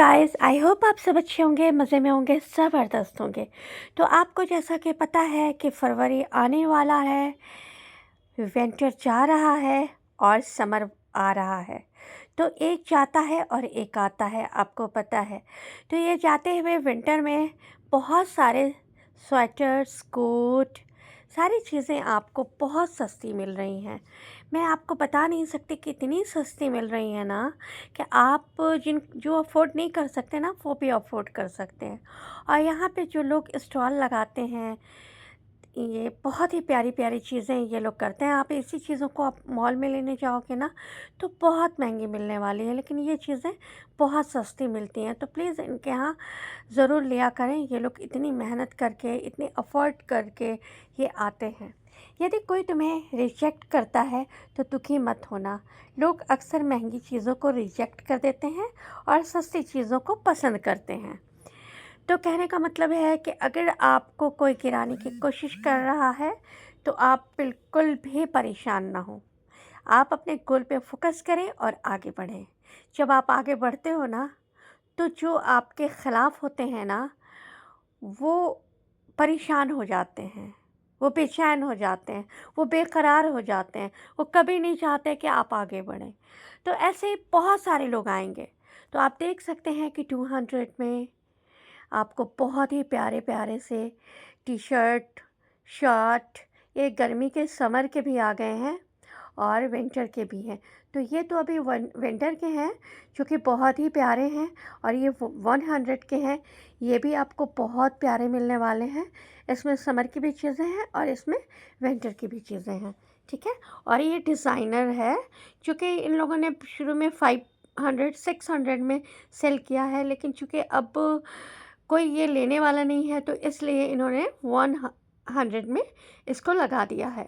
Guys, I hope आप सब अच्छे होंगे, मज़े में होंगे, ज़बरदस्त होंगे। तो आपको जैसा कि पता है कि फरवरी आने वाला है, विंटर जा रहा है और समर आ रहा है। तो एक जाता है और एक आता है, आपको पता है। तो ये जाते हुए विंटर में बहुत सारे स्वेटर्स, कोट, सारी चीज़ें आपको बहुत सस्ती मिल रही हैं। मैं आपको बता नहीं सकती कि इतनी सस्ती मिल रही हैं ना, कि आप जो अफ़ोर्ड नहीं कर सकते ना, वो भी अफ़ोर्ड कर सकते हैं। और यहाँ पे जो लोग स्टॉल लगाते हैं, ये बहुत ही प्यारी-प्यारी चीज़ें ये लोग करते हैं। आप इसी चीज़ों को आप मॉल में लेने जाओगे ना, तो बहुत महँगी मिलने वाली है, लेकिन ये चीज़ें बहुत सस्ती मिलती हैं। तो प्लीज़ इनके यहाँ ज़रूर लिया करें। ये लोग इतनी मेहनत करके, इतनी अफ़ोर्ड करके ये आते हैं। यदि कोई तुम्हें रिजेक्ट करता है, तो दुखी मत होना। लोग अक्सर महँगी चीज़ों को रिजेक्ट कर देते हैं और सस्ती चीज़ों को पसंद करते हैं। तो कहने का मतलब है कि अगर आपको कोई गिराने की कोशिश कर रहा है, तो आप बिल्कुल भी परेशान ना हो। आप अपने गोल पे फ़ोकस करें और आगे बढ़ें। जब आप आगे बढ़ते हो ना, तो जो आपके ख़िलाफ़ होते हैं ना, वो परेशान हो जाते हैं, वो बेचैन हो जाते हैं, वो बेकरार हो जाते हैं, वो कभी नहीं चाहते कि आप आगे बढ़ें। तो ऐसे बहुत सारे लोग आएँगे। तो आप देख सकते हैं कि 200 में आपको बहुत ही प्यारे-प्यारे से टी-शर्ट, शर्ट, ये गर्मी के समर के भी आ गए हैं और विंटर के भी हैं। तो ये तो अभी विंटर के हैं, जो कि बहुत ही प्यारे हैं, और ये 100 के हैं। ये भी आपको बहुत प्यारे मिलने वाले हैं। इसमें समर की भी चीज़ें हैं और इसमें विंटर की भी चीज़ें हैं, ठीक है? और ये डिज़ाइनर है, जो कि इन लोगों ने शुरू में 500, 600 में सेल किया है, लेकिन चूँकि अब कोई ये लेने वाला नहीं है, तो इसलिए इन्होंने 100 में इसको लगा दिया है।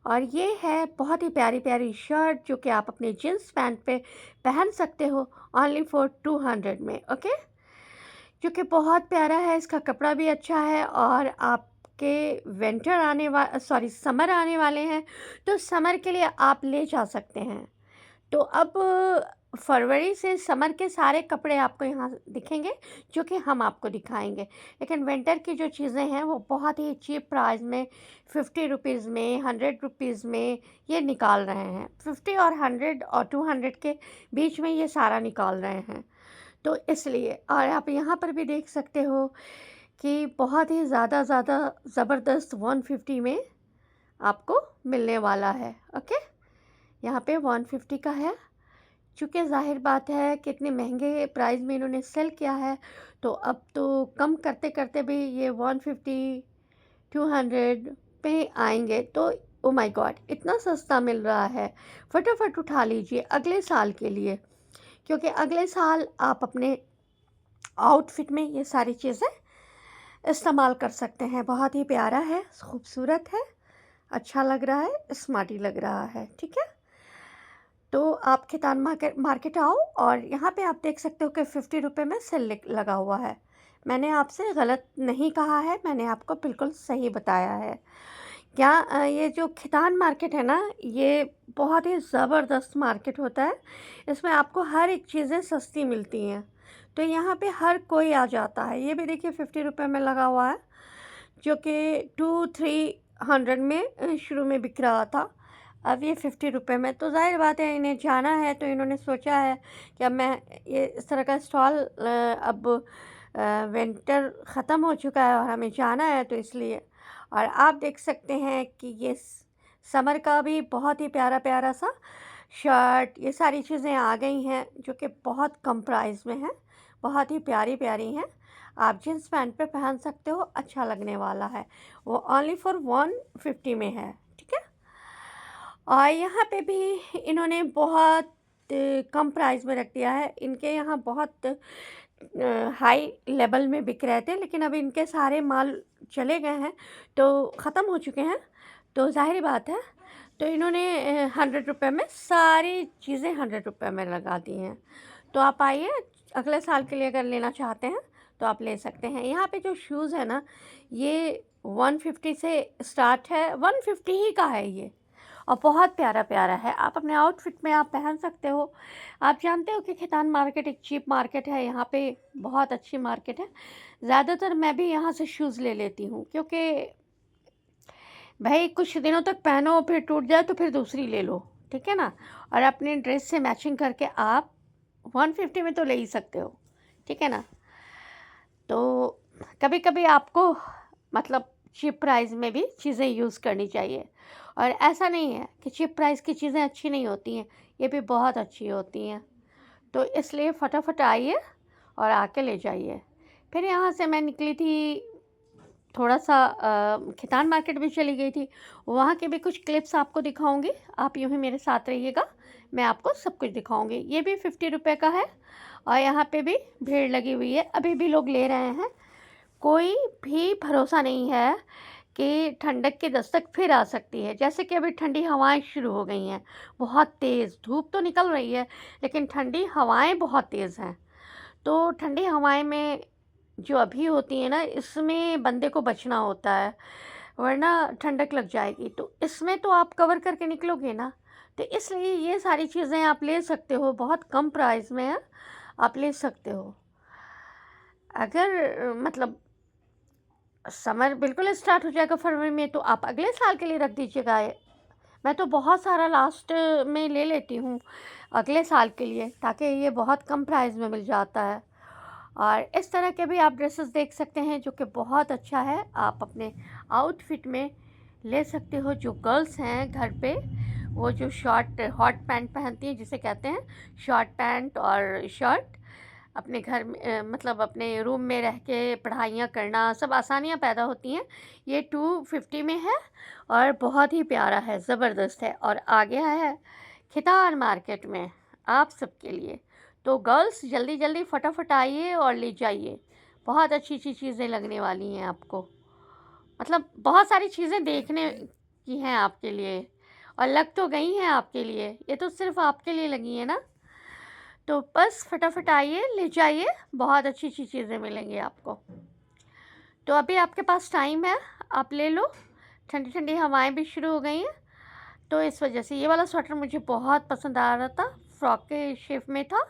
और ये है बहुत ही प्यारी-प्यारी शर्ट, जो कि आप अपने जीन्स पैंट पे पहन सकते हो, ओनली फॉर 200 में, ओके? जो कि बहुत प्यारा है, इसका कपड़ा भी अच्छा है। और आपके विंटर समर आने वाले हैं, तो समर के लिए आप ले जा सकते हैं। तो अब फरवरी से समर के सारे कपड़े आपको यहाँ दिखेंगे, जो कि हम आपको दिखाएँगे। लेकिन विंटर की जो चीज़ें हैं, वो बहुत ही चीप प्राइस में, 50 रुपीज़ में, 100 रुपीज़ में ये निकाल रहे हैं। 50 और 100 और 200 के बीच में ये सारा निकाल रहे हैं। तो इसलिए, और आप यहाँ पर भी देख सकते हो कि बहुत ही ज़्यादा ज़बरदस्त 150 में आपको मिलने वाला है, ओके? यहाँ पे 150 का है। चूँकि ज़ाहिर बात है कि इतने महँगे प्राइस में इन्होंने सेल किया है, तो अब तो कम करते-करते भी ये 150, 200 पे आएँगे। तो ओह माय गॉड! इतना सस्ता मिल रहा है, फटाफट उठा लीजिए अगले साल के लिए, क्योंकि अगले साल आप अपने आउटफिट में ये सारी चीज़ें इस्तेमाल कर सकते हैं। बहुत ही प्यारा है, खूबसूरत है, अच्छा लग रहा है, स्मार्टी लग रहा है, ठीक है? तो आप खितान मार्केट आओ, और यहाँ पे आप देख सकते हो कि 50 रुपये में सेल लगा हुआ है। मैंने आपसे गलत नहीं कहा है, मैंने आपको बिल्कुल सही बताया है। क्या ये जो खितान मार्केट है ना, ये बहुत ही ज़बरदस्त मार्केट होता है। इसमें आपको हर एक चीज़ें सस्ती मिलती हैं। तो यहाँ पे हर कोई आ जाता है। ये भी देखिए 50 रुपये में लगा हुआ है, जो कि 200-300 में शुरू में बिक रहा था। अब ये 50 रुपये में। तो ज़ाहिर बात है, इन्हें जाना है, तो इन्होंने सोचा है कि अब मैं ये इस तरह का स्टॉल, अब विंटर ख़त्म हो चुका है और हमें जाना है, तो इसलिए। और आप देख सकते हैं कि ये समर का भी बहुत ही प्यारा-प्यारा सा शर्ट, ये सारी चीज़ें आ गई हैं, जो कि बहुत कम प्राइस में हैं, बहुत ही प्यारी-प्यारी हैं। आप जीन्स पैंट पे पहन सकते हो, अच्छा लगने वाला है। वो ओनली फॉर 150 में है, ठीक है? और यहाँ पे भी इन्होंने बहुत कम प्राइस में रख दिया है। इनके यहाँ बहुत हाई लेवल में बिक रहे थे, लेकिन अब इनके सारे माल चले गए हैं, तो ख़त्म हो चुके हैं। तो ज़ाहिर बात है, तो इन्होंने 100 रुपये में सारी चीज़ें 100 रुपये में लगा दी हैं। तो आप आइए, अगले साल के लिए अगर लेना चाहते हैं, तो आप ले सकते हैं। यहाँ पे जो शूज़ है ना, ये 150 से स्टार्ट है, 150 ही का है ये। और बहुत प्यारा प्यारा है। आप अपने आउटफिट में आप पहन सकते हो। आप जानते हो कि खितान मार्केट एक चीप मार्केट है, यहाँ पे बहुत अच्छी मार्केट है। ज़्यादातर मैं भी यहाँ से शूज़ ले लेती हूँ, क्योंकि भाई कुछ दिनों तक पहनो, फिर टूट जाए तो फिर दूसरी ले लो, ठीक है ना। और अपने ड्रेस से मैचिंग करके आप 150 में तो ले ही सकते हो, ठीक है ना। तो कभी कभी आपको मतलब चीप प्राइस में भी चीज़ें यूज़ करनी चाहिए। और ऐसा नहीं है कि चीप प्राइस की चीज़ें अच्छी नहीं होती हैं, ये भी बहुत अच्छी होती हैं। तो इसलिए फटाफट आइए और आके ले जाइए। फिर यहाँ से मैं निकली थी, थोड़ा सा खितान मार्केट भी चली गई थी। वहाँ के भी कुछ क्लिप्स आपको दिखाऊंगी, आप यूँ ही मेरे साथ रहिएगा, मैं आपको सब कुछ दिखाऊंगी। ये भी 50 रुपये का है और यहाँ पे भी भीड़ लगी हुई है, अभी भी लोग ले रहे हैं। कोई भी भरोसा नहीं है कि ठंडक की दस्तक फिर आ सकती है। जैसे कि अभी ठंडी हवाएं शुरू हो गई हैं, बहुत तेज़ धूप तो निकल रही है, लेकिन ठंडी हवाएं बहुत तेज़ हैं। तो ठंडी हवाएं में जो अभी होती है ना, इसमें बंदे को बचना होता है, वरना ठंडक लग जाएगी। तो इसमें तो आप कवर करके निकलोगे ना, तो इसलिए ये सारी चीज़ें आप ले सकते हो, बहुत कम प्राइस में है, आप ले सकते हो। अगर मतलब समर बिल्कुल स्टार्ट हो जाएगा फरवरी में, तो आप अगले साल के लिए रख दीजिएगा। मैं तो बहुत सारा लास्ट में ले लेती हूँ अगले साल के लिए, ताकि ये बहुत कम प्राइस में मिल जाता है। और इस तरह के भी आप ड्रेसेस देख सकते हैं जो कि बहुत अच्छा है, आप अपने आउटफिट में ले सकते हो। जो गर्ल्स हैं घर पे, वो जो शॉर्ट हॉट पैंट पहनती हैं, जिसे कहते हैं शॉर्ट पैंट और शर्ट, अपने घर में मतलब अपने रूम में रह के पढ़ाइयाँ करना, सब आसानियाँ पैदा होती हैं। ये 250 में है और बहुत ही प्यारा है, ज़बरदस्त है, और आ गया है खितान मार्केट में आप सबके लिए। तो गर्ल्स जल्दी जल्दी फटाफट आइए और ले जाइए, बहुत अच्छी अच्छी चीज़ें लगने वाली हैं आपको। मतलब बहुत सारी चीज़ें देखने की हैं आपके लिए, और लग तो गई हैं आपके लिए, ये तो सिर्फ आपके लिए लगी हैं ना। तो बस फटाफट आइए, ले जाइए, बहुत अच्छी अच्छी चीज़ें मिलेंगी आपको। तो अभी आपके पास टाइम है, आप ले लो, ठंडी ठंडी हवाएं भी शुरू हो गई हैं। तो इस वजह से ये वाला स्वेटर मुझे बहुत पसंद आ रहा था, फ्रॉक के शेप में था,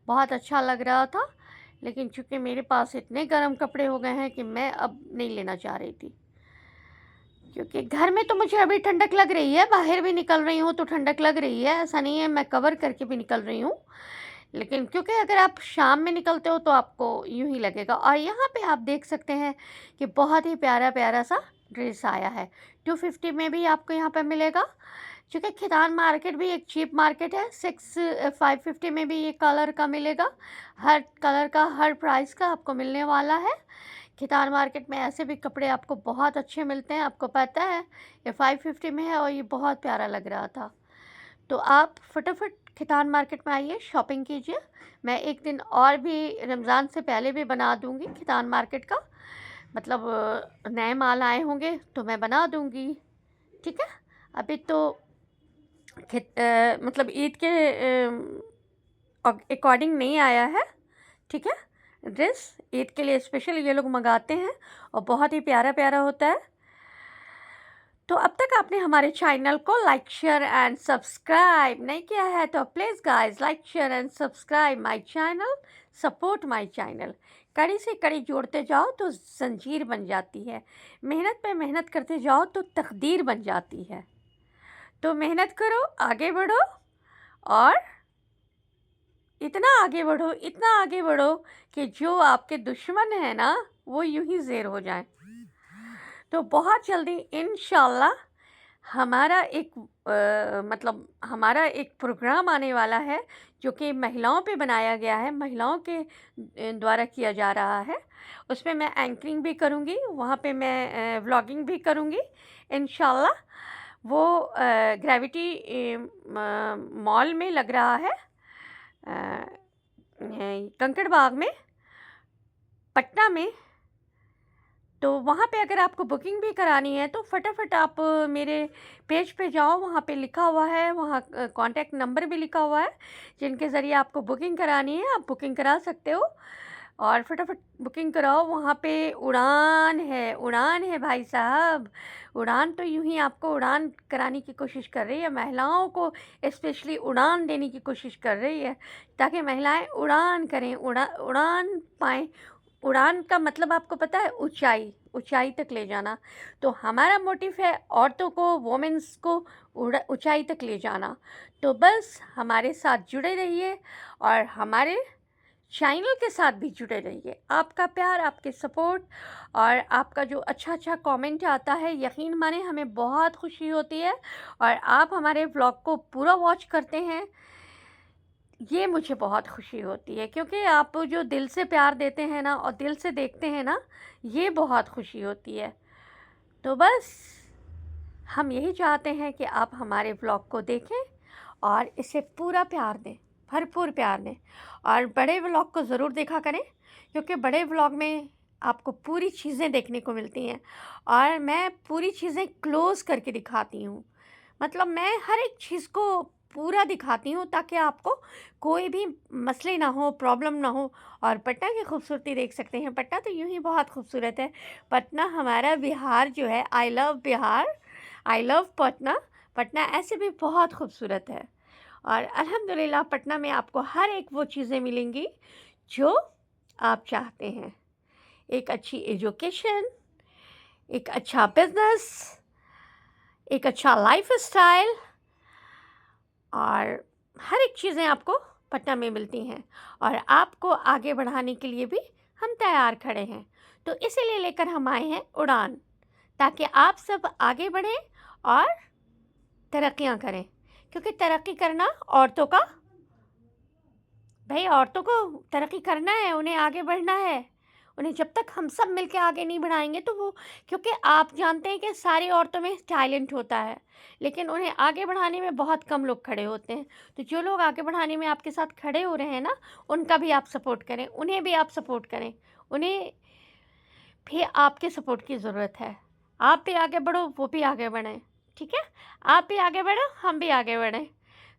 बहुत अच्छा लग रहा था। लेकिन चूँकि मेरे पास इतने गर्म कपड़े हो गए हैं कि मैं अब नहीं लेना चाह रही थी, क्योंकि घर में तो मुझे अभी ठंडक लग रही है, बाहर भी निकल रही हूँ तो ठंडक लग रही है, ऐसा नहीं है, मैं कवर करके भी निकल रही हूँ। लेकिन क्योंकि अगर आप शाम में निकलते हो तो आपको यूं ही लगेगा। और यहाँ पे आप देख सकते हैं कि बहुत ही प्यारा प्यारा सा ड्रेस आया है, 250 में भी आपको यहाँ पे मिलेगा। क्योंकि खितान मार्केट भी एक चीप मार्केट है, 550 में भी ये कलर का मिलेगा, हर कलर का हर प्राइस का आपको मिलने वाला है। खितान मार्केट में ऐसे भी कपड़े आपको बहुत अच्छे मिलते हैं, आपको पता है। ये 550 में है और ये बहुत प्यारा लग रहा था। तो आप फटाफट खितान मार्केट में आइए, शॉपिंग कीजिए। मैं एक दिन और भी रमज़ान से पहले भी बना दूंगी खितान मार्केट का, मतलब नए माल आए होंगे तो मैं बना दूंगी, ठीक है। अभी तो मतलब ईद के अकॉर्डिंग नहीं आया है, ठीक है। ड्रेस ईद के लिए स्पेशल ये लोग मंगाते हैं और बहुत ही प्यारा प्यारा होता है। तो अब तक आपने हमारे चैनल को लाइक शेयर एंड सब्सक्राइब नहीं किया है तो please guys like share and subscribe my channel, support my channel. कड़ी से कड़ी जोड़ते जाओ तो जंजीर बन जाती है, मेहनत पे मेहनत करते जाओ तो तकदीर बन जाती है। तो मेहनत करो, आगे बढ़ो, और इतना आगे बढ़ो, इतना आगे बढ़ो कि जो आपके दुश्मन है ना, वो यूं ही ज़ेर हो जाए। तो बहुत जल्दी इंशाल्लाह हमारा एक मतलब हमारा एक प्रोग्राम आने वाला है, जो कि महिलाओं पे बनाया गया है, महिलाओं के द्वारा किया जा रहा है। उसमें मैं एंकरिंग भी करूँगी, वहाँ पे मैं व्लॉगिंग भी करूँगी इंशाल्लाह। वो ग्रेविटी मॉल में लग रहा है, कंकड़ बाग में, पटना में। तो वहाँ पे अगर आपको बुकिंग भी करानी है तो फटाफट आप मेरे पेज पे जाओ, वहाँ पे लिखा हुआ है, वहाँ कॉन्टैक्ट नंबर भी लिखा हुआ है, जिनके ज़रिए आपको बुकिंग करानी है, आप बुकिंग करा सकते हो। और फटाफट बुकिंग कराओ, वहाँ पे उड़ान है भाई साहब। उड़ान तो यूं ही आपको उड़ान कराने की कोशिश कर रही है, महिलाओं को स्पेशली उड़ान देने की कोशिश कर रही है, ताकि महिलाएं उड़ान करें, उड़ान पाएँ। उड़ान का मतलब आपको पता है? ऊंचाई तक ले जाना। तो हमारा मोटिव है औरतों को, वोमेन्स को ऊंचाई तक ले जाना। तो बस हमारे साथ जुड़े रहिए और हमारे चैनल के साथ भी जुड़े रहिए। आपका प्यार, आपके सपोर्ट और आपका जो अच्छा कमेंट आता है, यकीन माने हमें बहुत खुशी होती है। और आप हमारे व्लॉग को पूरा वॉच करते हैं, ये मुझे बहुत खुशी होती है, क्योंकि आप जो दिल से प्यार देते हैं ना और दिल से देखते हैं ना, ये बहुत खुशी होती है। तो बस हम यही चाहते हैं कि आप हमारे व्लॉग को देखें और इसे पूरा प्यार दें, भरपूर प्यार दें। और बड़े व्लॉग को ज़रूर देखा करें, क्योंकि बड़े व्लॉग में आपको पूरी चीज़ें देखने को मिलती हैं और मैं पूरी चीज़ें क्लोज़ करके दिखाती हूँ। मतलब मैं हर एक चीज़ को पूरा दिखाती हूँ, ताकि आपको कोई भी मसले ना हो, प्रॉब्लम ना हो। और पटना की खूबसूरती देख सकते हैं। पटना तो यूँ ही बहुत खूबसूरत है। पटना हमारा बिहार जो है, I love Bihar, I love Patna. Patna ऐसे भी बहुत खूबसूरत है और अल्हम्दुलिल्लाह पटना में आपको हर एक वो चीज़ें मिलेंगी जो आप चाहते हैं। एक अच्छी एजुकेशन, एक अच्छा बिज़नेस, एक अच्छा लाइफ़स्टाइल और हर एक चीज़ें आपको पटना में मिलती हैं। और आपको आगे बढ़ाने के लिए भी हम तैयार खड़े हैं। तो इसीलिए लेकर हम आए हैं उड़ान, ताकि आप सब आगे बढ़ें और तरक्कियां करें। क्योंकि तरक्की करना औरतों का, भाई औरतों को तरक्की करना है, उन्हें आगे बढ़ना है। उन्हें जब तक हम सब मिलके आगे नहीं बढ़ाएंगे तो वो, क्योंकि आप जानते हैं कि सारी औरतों में टैलेंट होता है, लेकिन उन्हें आगे बढ़ाने में बहुत कम लोग खड़े होते हैं। तो जो लोग आगे बढ़ाने में आपके साथ खड़े हो रहे हैं ना, उनका भी आप सपोर्ट करें, उन्हें भी आप सपोर्ट करें। उन्हें भी आपके सपोर्ट की ज़रूरत है। आप भी आगे बढ़ो, वो भी आगे बढ़ें। ठीक है? आप भी आगे बढ़ो, हम भी आगे बढ़ें।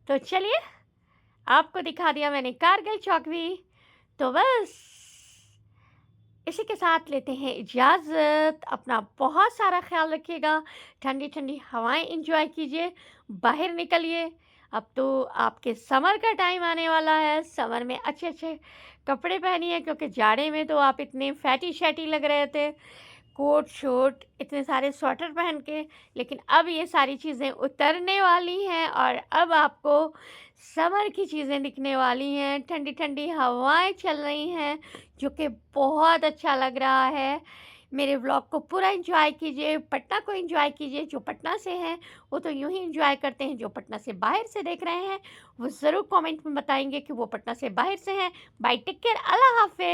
तो चलिए, आपको दिखा दिया मैंने कारगिल चौक भी। तो बस इसी के साथ लेते हैं इजाज़त। अपना बहुत सारा ख्याल रखिएगा, ठंडी ठंडी हवाएं एंजॉय कीजिए, बाहर निकलिए। अब तो आपके समर का टाइम आने वाला है। समर में अच्छे अच्छे कपड़े पहनिए, क्योंकि जाड़े में तो आप इतने फैटी शैटी लग रहे थे, कोट शोट इतने सारे स्वेटर पहन के। लेकिन अब ये सारी चीज़ें उतरने वाली हैं और अब आपको समर की चीज़ें दिखने वाली हैं। ठंडी ठंडी हवाएं चल रही हैं, जो कि बहुत अच्छा लग रहा है। मेरे व्लॉग को पूरा एंजॉय कीजिए, पटना को एंजॉय कीजिए। जो पटना से हैं वो तो यूं ही एंजॉय करते हैं, जो पटना से बाहर से देख रहे हैं वो ज़रूर कमेंट में बताएंगे कि वो पटना से बाहर से हैं। बाय, टेक केयर, अल्लाह हाफिज़।